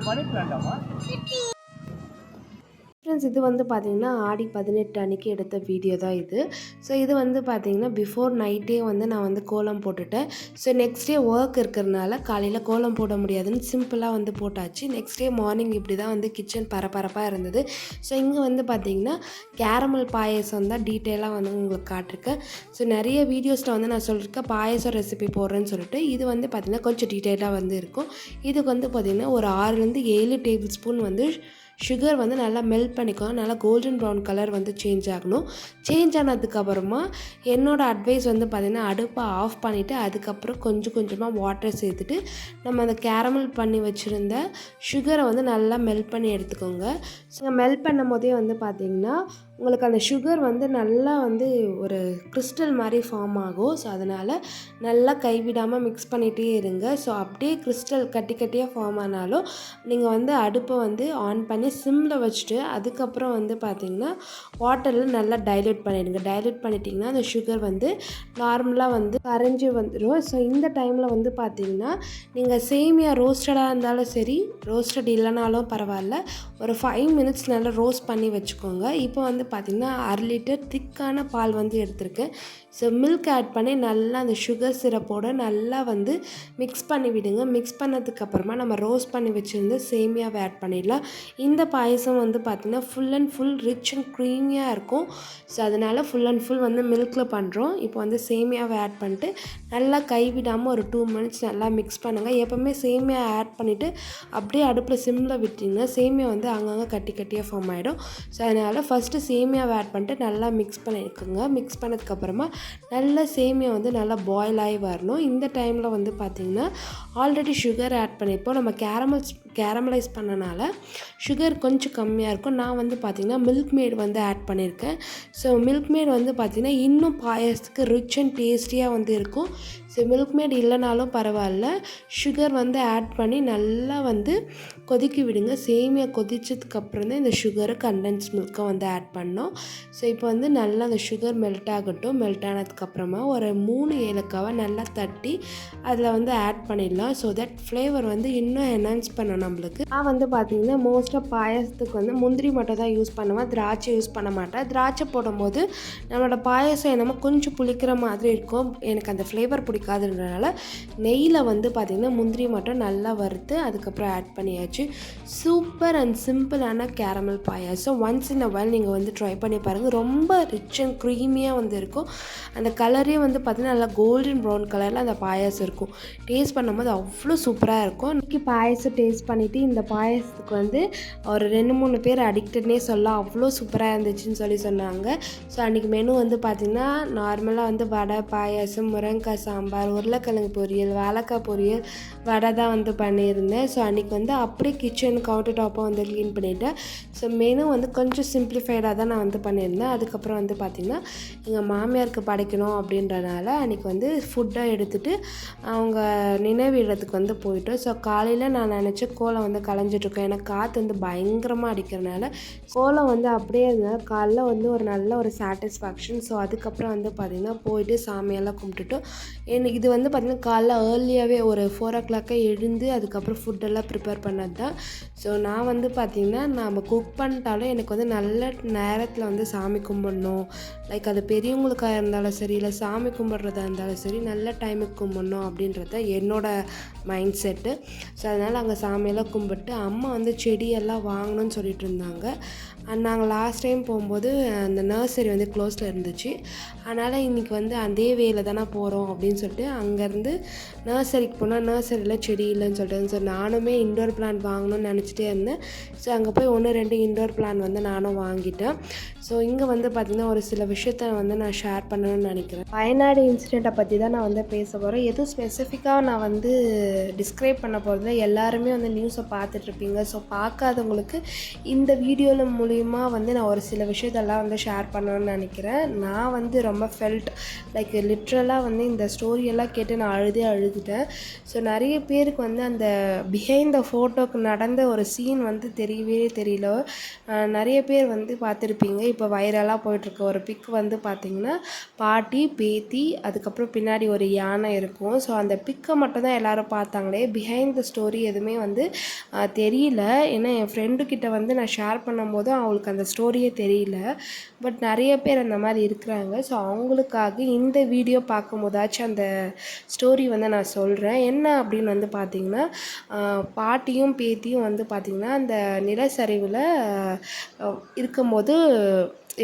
மணி பிளான்ட்டாமா? Friends, இது வந்து பார்த்திங்கன்னா ஆடி 18 அன்றைக்கி எடுத்த வீடியோ தான் இது. ஸோ இது வந்து பார்த்திங்கன்னா பிஃபோர் நைட்டே வந்து நான் வந்து கோலம் போட்டுட்டேன். ஸோ நெக்ஸ்ட் டே ஒர்க் இருக்கிறதுனால காலையில் கோலம் போட முடியாதுன்னு சிம்பிளாக வந்து போட்டாச்சு. நெக்ஸ்ட் டே மார்னிங் இப்படி தான் வந்து கிச்சன் பரபரப்பாக இருந்தது. ஸோ இங்கே வந்து பார்த்திங்கன்னா கேரமல் பாயசம் தான் டீட்டெயிலாக வந்து உங்களுக்கு காட்டிருக்கேன். ஸோ நிறைய வீடியோஸில் வந்து நான் சொல்லியிருக்கேன் பாயசம் ரெசிபி போடுறேன்னு சொல்லிட்டு. இது வந்து பார்த்திங்கன்னா கொஞ்சம் டீட்டெயிலாக வந்து இருக்கும். இதுக்கு வந்து பார்த்திங்கன்னா ஒரு 6லேருந்து 7 டேபிள் ஸ்பூன் வந்து சுகர் வந்து நல்லா மெல்ட் பண்ணிக்கோங்க. நல்லா கோல்டன் ப்ரௌன் கலர் வந்து சேஞ்ச் ஆகணும். சேஞ்ச் ஆனதுக்கப்புறமா என்னோடய அட்வைஸ் வந்து பார்த்திங்கன்னா அடுப்பை ஆஃப் பண்ணிவிட்டு அதுக்கப்புறம் கொஞ்சம் கொஞ்சமாக வாட்டர் சேர்த்துட்டு நம்ம அந்த கேரமல் பண்ணி வச்சுருந்த சுகரை வந்து நல்லா மெல்ட் பண்ணி எடுத்துக்கோங்க. ஸோ மெல்ட் பண்ணும் போதே வந்து பார்த்திங்கன்னா உங்களுக்கு அந்த சுகர் வந்து நல்லா வந்து ஒரு கிறிஸ்டல் மாதிரி ஃபார்ம் ஆகும். ஸோ அதனால் நல்லா கைவிடாமல் மிக்ஸ் பண்ணிகிட்டே இருங்க. ஸோ அப்படியே கிறிஸ்டல் கட்டி கட்டியாக ஃபார்ம் ஆனாலும் நீங்கள் வந்து அடுப்பை வந்து ஆன் பண்ணி சிம்மில் வச்சுட்டு அதுக்கப்புறம் வந்து பார்த்திங்கன்னா வாட்டரில் நல்லா டைல்யூட் பண்ணிடுங்க. டைல்யூட் பண்ணிட்டிங்கன்னா அந்த சுகர் வந்து நார்மலாக வந்து கரைஞ்சி வந்துடும். ஸோ இந்த டைமில் வந்து பார்த்திங்கன்னா நீங்கள் சேமியா ரோஸ்டடாக இருந்தாலும் சரி, ரோஸ்டட் இல்லைனாலும் பரவாயில்ல, ஒரு 5 மினிட்ஸ் நல்லா ரோஸ்ட் பண்ணி வச்சுக்கோங்க. இப்போ வந்து பார்த்திங்கன்னா 1/2 லிட்டர் திக்கான பால் வந்து எடுத்திருக்கேன். ஸோ மில்க் ஆட் பண்ணி நல்லா அந்த சுகர் சிரப்போடு நல்லா வந்து மிக்ஸ் பண்ணி விடுங்க. மிக்ஸ் பண்ணதுக்கப்புறமா நம்ம ரோஸ்ட் பண்ணி வச்சுருந்து சேமியாவை ஆட் பண்ணிடலாம். இந்த பாயசம் வந்து பார்த்திங்கன்னா full and full rich and க்ரீமியாக இருக்கும். ஸோ அதனால் ஃபுல் அண்ட் ஃபுல் வந்து மில்கில் பண்ணுறோம். இப்போ வந்து சேமியாவை ஆட் பண்ணிட்டு நல்லா கைவிடாமல் ஒரு 2 மினிட்ஸ் நல்லா மிக்ஸ் பண்ணுங்கள். எப்போவுமே சேமியா ஆட் பண்ணிவிட்டு அப்படியே அடுப்பில் சிம்மில் விட்டிங்கன்னா சேமியா வந்து அங்கங்கே கட்டி கட்டியாக ஃபார்ம் ஆகிடும். ஸோ அதனால் ஃபஸ்ட்டு சேமியாவை ஆட் பண்ணிட்டு நல்லா மிக்ஸ் பண்ணிக்கோங்க. மிக்ஸ் பண்ணதுக்கப்புறமா நல்லா சேமியா வந்து நல்லா பாயில் ஆகி வரணும். இந்த டைமில் வந்து பார்த்திங்கன்னா ஆல்ரெடி சுகர் ஆட் பண்ணியிருப்போம். நம்ம கேரமலைஸ் பண்ணனால சுகர் கொஞ்சம் கம்மியாக இருக்கும். நான் வந்து பார்த்திங்கன்னா மில்க் மேட் வந்து ஆட் பண்ணியிருக்கேன். ஸோ மில்க் மேட் வந்து பார்த்திங்கன்னா இன்னும் பாயசத்துக்கு ரிச் அண்ட் டேஸ்டியாக வந்து இருக்கும். ஸோ மில்க் மேட் இல்லைனாலும் பரவாயில்ல, சுகர் வந்து ஆட் பண்ணி நல்லா வந்து கொதிக்க விடுங்க. சேமியா கொதிச்சதுக்கப்புறம் தான் இந்த சுகரை கண்டென்ஸ் மில்க்கை வந்து ஆட் பண்ணோம். ஸோ இப்போ வந்து நல்லா அந்த சுகர் மெல்ட் ஆகட்டும். மெல்ட் ஆனதுக்கப்புறமா ஒரு 3 ஏலக்காவை நல்லா தட்டி அதில் வந்து ஆட் பண்ணிடலாம். ஸோ தட் ஃப்ளேவர் வந்து இன்னும் என்ஹான்ஸ் பண்ணணும் நம்மளுக்கு. நான் வந்து பார்த்திங்கன்னா மோஸ்ட்டாக பாயசத்துக்கு வந்து முந்திரி மட்டும் தான் யூஸ் பண்ணுவேன், திராட்சை யூஸ் பண்ண மாட்டேன். திராட்சை போடும்போது நம்மளோட பாயசம் என்னமோ கொஞ்சம் புளிக்கிற மாதிரி இருக்கும். எனக்கு அந்த ஃப்ளேவர் பிடிக்காதுன்றனால நெய்யில் வந்து பார்த்திங்கன்னா முந்திரி மட்டும் நல்லா வறுத்து அதுக்கப்புறம் ஆட் பண்ணியாச்சு. சூப்பர் அண்ட் சிம்பிளான caramel payasam. Once in a while நீங்கள் வந்து ட்ரை பண்ணி பாருங்கள். ரொம்ப ரிச் அண்ட் க்ரீமியாக வந்து இருக்கும். அந்த கலரே வந்து பார்த்திங்கன்னா நல்லா கோல்டன் ப்ரௌன் கலரில் அந்த பாயாசம் இருக்கும். டேஸ்ட் பண்ணும்போது அவ்வளோ சூப்பராக இருக்கும். இன்றைக்கி பாயசம் டேஸ்ட் பண்ணிவிட்டு இந்த பாயசத்துக்கு வந்து ஒரு 2-3 பேர் அடிக்டட்னே சொல்லலாம், அவ்வளோ சூப்பராக இருந்துச்சுன்னு சொன்னாங்க. ஸோ அன்றைக்கி மெனு வந்து பார்த்திங்கன்னா நார்மலாக வந்து வடை, பாயாசம், முருங்கைக்காய் சாம்பார், உருளைக்கிழங்கு பொரியல், வாழைக்காய் பொரியல், வடை தான் வந்து பண்ணியிருந்தேன். ஸோ அன்றைக்கி வந்து அப்படியே கிச்சன் கவுண்டர் டாப்பை வந்து க்ளீன் பண்ணிவிட்டேன். ஸோ மெனு வந்து கொஞ்சம் சிம்பிளிஃபைடாக தான் நான் வந்து பண்ணியிருந்தேன். அதுக்கப்புறம் வந்து பார்த்திங்கன்னா எங்கள் மாமியாருக்கு படைக்கணும் அப்படின்றனால அன்றைக்கி வந்து ஃபுட்டாக எடுத்துகிட்டு அவங்க நினைவு இடத்துக்கு வந்து போயிட்டோம். ஸோ காலையில் நான் நினச்ச கோலம் வந்து கலைஞ்சிட்ருக்கோம். எனக்கு காற்று வந்து பயங்கரமாக அடிக்கிறனால கோலம் வந்து அப்படியே இருந்தனால காலைல வந்து ஒரு நல்ல ஒரு சாட்டிஸ்ஃபேக்ஷன். ஸோ அதுக்கப்புறம் வந்து பார்த்திங்கன்னா போயிட்டு சாமியெல்லாம் கும்பிட்டுட்டோம். எனக்கு இது வந்து பார்த்திங்கன்னா காலைல ஏர்லியாகவே ஒரு 4 o'clock எழுந்து அதுக்கப்புறம் ஃபுட்டெல்லாம் ப்ரிப்பேர் பண்ணது தான். ஸோ நான் வந்து பார்த்திங்கன்னா நம்ம குக் பண்ணிட்டாலும் எனக்கு வந்து நல்ல நேரத்தில் வந்து சாமி கும்பிடணும். லைக் அது பெரியவங்களுக்காக இருந்தாலும் சரி, இல்லை சாமி கும்பிட்றதா இருந்தாலும் சரி, நல்ல டைமுக்கு கும்பிடணும் அப்படின்றது என்னோடய மைண்ட் செட்டு. ஸோ அதனால் அங்கே சாமியெல்லாம் கும்பிட்டு அம்மா வந்து செடியெல்லாம் வாங்கணும்னு சொல்லிட்டு இருந்தாங்க. நாங்கள் லாஸ்ட் டைம் போகும்போது அந்த நர்சரி வந்து க்ளோஸில் இருந்துச்சு. அதனால் இன்றைக்கி வந்து அதே வேலை தானே போகிறோம் அப்படின்னு சொல்லிட்டு அங்கேருந்து நர்சரிக்கு போனால் நர்சரியில் செடி இல்லைன்னு சொல்லிட்டு, ஸோ நானுமே இன்டோர் பிளான்ட் வாங்கணும்னு நினச்சிட்டே இருந்தேன். ஸோ அங்கே போய் 1-2 இன்டோர் பிளான்ட் வந்து நானும் வாங்கிட்டேன். ஸோ இங்கே வந்து பார்த்திங்கன்னா ஒரு சில விஷயத்த வந்து நான் ஷேர் பண்ணணும்னு நினைக்கிறேன். வயநாடு இன்சிடெண்ட்டை பற்றி தான் நான் வந்து பேச போகிறேன். எதுவும் ஸ்பெசிஃபிக்காக நான் வந்து டிஸ்கிரைப் பண்ண போகிறதில்ல. எல்லாருமே வந்து நியூஸை பார்த்துட்ருப்பீங்க. ஸோ பார்க்காதவங்களுக்கு இந்த வீடியோவில் மூலிமா வந்து நான் ஒரு சில விஷயத்தெல்லாம் வந்து ஷேர் பண்ணணும்னு நினைக்கிறேன். நான் வந்து ரொம்ப ஃபெல்ட் லைக் லிட்ரலாக வந்து இந்த ஸ்டோரியெல்லாம் கேட்டு நான் அழுதுட்டேன். ஸோ நிறைய பேருக்கு வந்து அந்த பிஹைண்ட் த ஃபோட்டோக்கு நடந்த ஒரு சீன் வந்து தெரியவே தெரியல. நிறைய பேர் வந்து பார்த்துருப்பீங்க. இப்போ வைரலாக போயிட்டுருக்க ஒரு பிக் வந்து பார்த்திங்கன்னா பாட்டி, பேத்தி, அதுக்கப்புறம் பின்னாடி ஒரு யானை இருக்கும். ஸோ அந்த பிக்கை மட்டும் தான் எல்லோரும் பார்த்தாங்களே, பிஹைண்ட் த ஸ்டோரி எதுவுமே வந்து தெரியல. ஏன்னா என் ஃப்ரெண்டுக்கிட்ட வந்து நான் ஷேர் பண்ணும்போது அவங்களுக்கு அந்த ஸ்டோரியே தெரியல. பட் நிறைய பேர் அந்த மாதிரி இருக்கிறாங்க. ஸோ அவங்களுக்காக இந்த வீடியோ பார்க்கும்போதாச்சும் அந்த ஸ்டோரி வந்து நான் சொல்கிறேன். என்ன அப்படின்னு வந்து பார்த்திங்கன்னா, பாட்டியும் பேத்தியும் வந்து பார்த்திங்கன்னா அந்த நிலச்சரிவில் இருக்கும்போது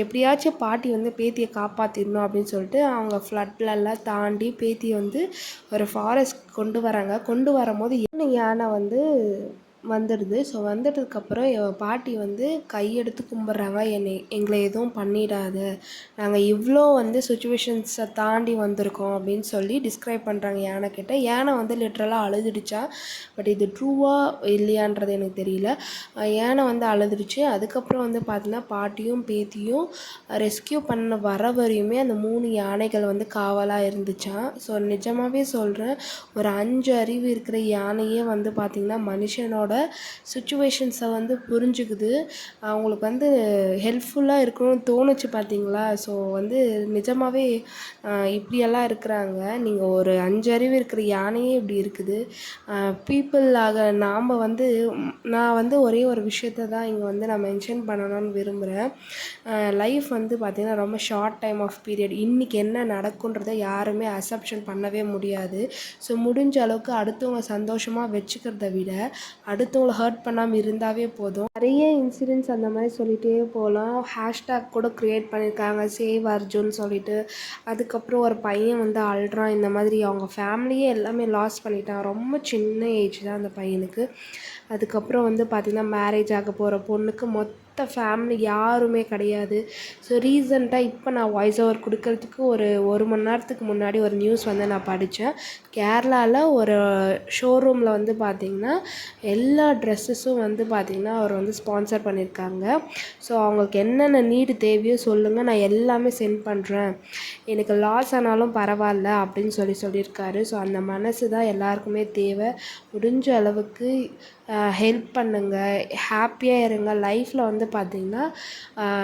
எப்படியாச்சும் பாட்டி வந்து பேத்தியை காப்பாற்றிடணும் அப்படின்னு சொல்லிட்டு அவங்க ஃப்ளட்லெல்லாம் தாண்டி பேத்தியை வந்து ஒரு ஃபாரஸ்ட் கொண்டு வராங்க. கொண்டு வரும்போது யானை வந்து வந்துடுது. ஸோ வந்துட்டதுக்கப்புறம் என் பாட்டி வந்து கையெடுத்து கும்பிட்றாங்க, எங்களை எதுவும் பண்ணிடாத, நாங்கள் இவ்வளோ வந்து சுச்சுவேஷன்ஸை தாண்டி வந்திருக்கோம் அப்படின்னு சொல்லி டிஸ்கிரைப் பண்ணுறாங்க யானைக்கிட்ட. யானை வந்து லிட்ரலாக அழுதுடுச்சா, பட் இது ட்ரூவாக இல்லையான்றது எனக்கு தெரியல. யானை வந்து அழுதுடுச்சு. அதுக்கப்புறம் வந்து பார்த்தீங்கன்னா பாட்டியும் பேத்தியும் ரெஸ்கியூ பண்ண வர வரையுமே அந்த 3 யானைகள் வந்து காவலாக இருந்துச்சான். ஸோ நிஜமாகவே சொல்கிறேன், ஒரு 5 அறிவு இருக்கிற யானையே வந்து பார்த்திங்கன்னா மனுஷனோட சுச்சுவேஷன்ஸை வந்து புரிஞ்சுக்குது. அவங்களுக்கு வந்து ஹெல்ப்ஃபுல்லாக இருக்கணும்னு தோணுச்சு பார்த்தீங்களா. ஸோ வந்து நிஜமாகவே இப்படியெல்லாம் இருக்கிறாங்க. நீங்கள் ஒரு 5 அறிவு இருக்கிற யானையே இப்படி இருக்குது. பீப்புளாக நாம் வந்து நான் வந்து ஒரே ஒரு விஷயத்தை தான் இங்கே வந்து நான் மென்ஷன் பண்ணணும்னு விரும்புகிறேன். லைஃப் வந்து பார்த்திங்கன்னா ரொம்ப ஷார்ட் டைம் ஆஃப் பீரியட். இன்றைக்கி என்ன நடக்குன்றதை யாருமே அசப்ஷன் பண்ணவே முடியாது. ஸோ முடிஞ்ச அளவுக்கு அடுத்தவங்க சந்தோஷமாக வச்சுக்கிறத விட அடுத்தவங்களை ஹர்ட் பண்ணாமல் இருந்தாவே போதும். நிறைய இன்சிடென்ட்ஸ் அந்த மாதிரி சொல்லிகிட்டே போகலாம். ஹேஷ்டேக் கூட க்ரியேட் பண்ணியிருக்காங்க, சேவ் அர்ஜுன் சொல்லிட்டு. அதுக்கப்புறம் ஒரு பையன் வந்து அழுறான். இந்த மாதிரி அவங்க ஃபேமிலியே எல்லாமே லாஸ் பண்ணிட்டான். ரொம்ப சின்ன ஏஜ் தான் அந்த பையனுக்கு. அதுக்கப்புறம் வந்து பார்த்திங்கன்னா மேரேஜ் ஆக போகிற பொண்ணுக்கு மொத்த ஃபேமிலி யாருமே கிடையாது. ஸோ ரீசெண்டாக இப்போ நான் வாய்ஸ் ஓவர் கொடுக்கறதுக்கு ஒரு மணி நேரத்துக்கு முன்னாடி ஒரு நியூஸ் வந்து நான் படித்தேன். கேரளாவில் ஒரு ஷோரூமில் வந்து பார்த்திங்கன்னா எல்லா ட்ரெஸ்ஸஸும் வந்து பார்த்திங்கன்னா அவர் வந்து ஸ்பான்சர் பண்ணியிருக்காங்க. ஸோ அவங்களுக்கு என்னென்ன நீடு தேவையோ சொல்லுங்கள், நான் எல்லாமே சென்ட் பண்ணுறேன், எனக்கு லாஸ் ஆனாலும் பரவாயில்ல அப்படின்னு சொல்லியிருக்காரு. ஸோ அந்த மனசு தான் எல்லாருக்குமே தேவை. முடிஞ்ச அளவுக்கு ஹெல்ப் பண்ணுங்கள், ஹாப்பியாக இருங்க. லைஃப்பில் வந்து பார்த்திங்கன்னா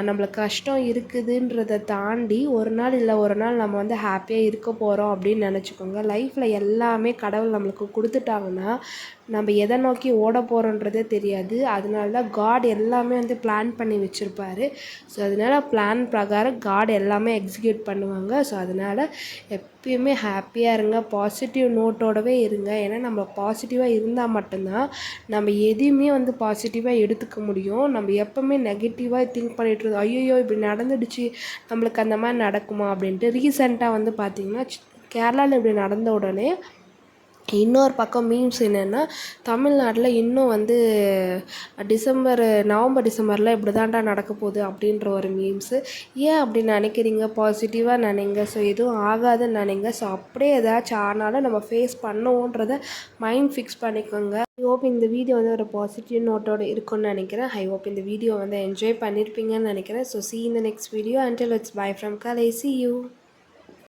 நம்மளுக்கு கஷ்டம் இருக்குதுன்றதை தாண்டி ஒரு நாள் இல்லை ஒரு நாள் நம்ம வந்து ஹாப்பியாக இருக்க போகிறோம் அப்படின்னு நினச்சிக்கோங்க. லைஃப்பில் எல்லாமே கடவுள் நம்மளுக்கு கொடுத்துட்டாங்கன்னா நம்ம எதை நோக்கி ஓட போகிறோன்றதே தெரியாது. அதனால தான் காட் எல்லாமே வந்து பிளான் பண்ணி வச்சுருப்பாரு. ஸோ அதனால் பிளான் பிரகாரம் காட் எல்லாமே எக்ஸிக்யூட் பண்ணுவாங்க. ஸோ அதனால் எப்பயுமே ஹாப்பியாக இருங்க, பாசிட்டிவ் நோட்டோடவே இருங்க. ஏன்னா நம்ம பாசிட்டிவாக இருந்தால் மட்டும்தான் நம்ம எதையுமே வந்து பாசிட்டிவாக எடுத்துக்க முடியும். நம்ம எப்போவுமே நெகட்டிவாக திங்க் பண்ணிகிட்டு இருந்தோம், ஐயோ இப்படி நடந்துடுச்சு, நம்மளுக்கு அந்த மாதிரி நடக்குமா அப்படின்ட்டு. ரீசெண்டாக வந்து பார்த்திங்கன்னா கேரளாவில் இப்படி நடந்த உடனே இன்னொரு பக்கம் மீம்ஸ் என்னென்னா, தமிழ்நாட்டில் இன்னும் வந்து நவம்பர் டிசம்பரில் இப்படி தான்டா நடக்க போகுது அப்படின்ற ஒரு மீம்ஸு. ஏன் அப்படி நினைக்கிறீங்க? பாசிட்டிவாக நினைங்க. ஸோ எதுவும் ஆகாதுன்னு நினைங்க. ஸோ அப்படியே ஏதாச்சும் ஆனாலும் நம்ம ஃபேஸ் பண்ணுவோன்றதை மைண்ட் ஃபிக்ஸ் பண்ணிக்கோங்க. ஐ ஹோப் இந்த வீடியோ வந்து ஒரு பாசிட்டிவ் நோட்டோடு இருக்குன்னு நினைக்கிறேன். ஐ ஹோப் இந்த வீடியோ வந்து என்ஜாய் பண்ணியிருப்பீங்கன்னு நினைக்கிறேன். So see you in the next video. Until it's bye from Kalai. See you.